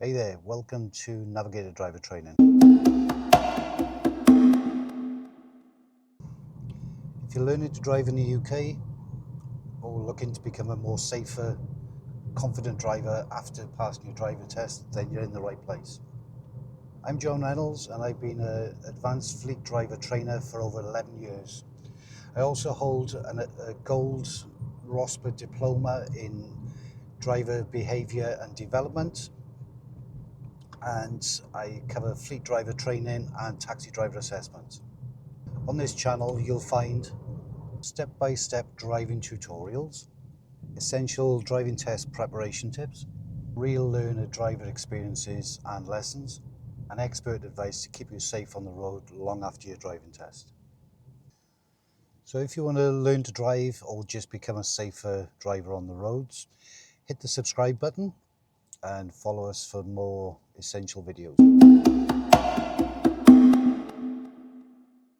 Hey there, welcome to Navigator Driver Training. If you're learning to drive in the UK or looking to become a more safer, confident driver after passing your driver test, then you're in the right place. I'm John Reynolds and I've been an advanced fleet driver trainer for over 11 years. I also hold a gold RoSPA Diploma in driver behaviour and development, and I cover fleet driver training and taxi driver assessment. On this channel you'll find step-by-step driving tutorials, essential driving test preparation tips, real learner driver experiences and lessons, and expert advice to keep you safe on the road long after your driving test. So if you want to learn to drive or just become a safer driver on the roads, hit the subscribe button and follow us for more essential videos.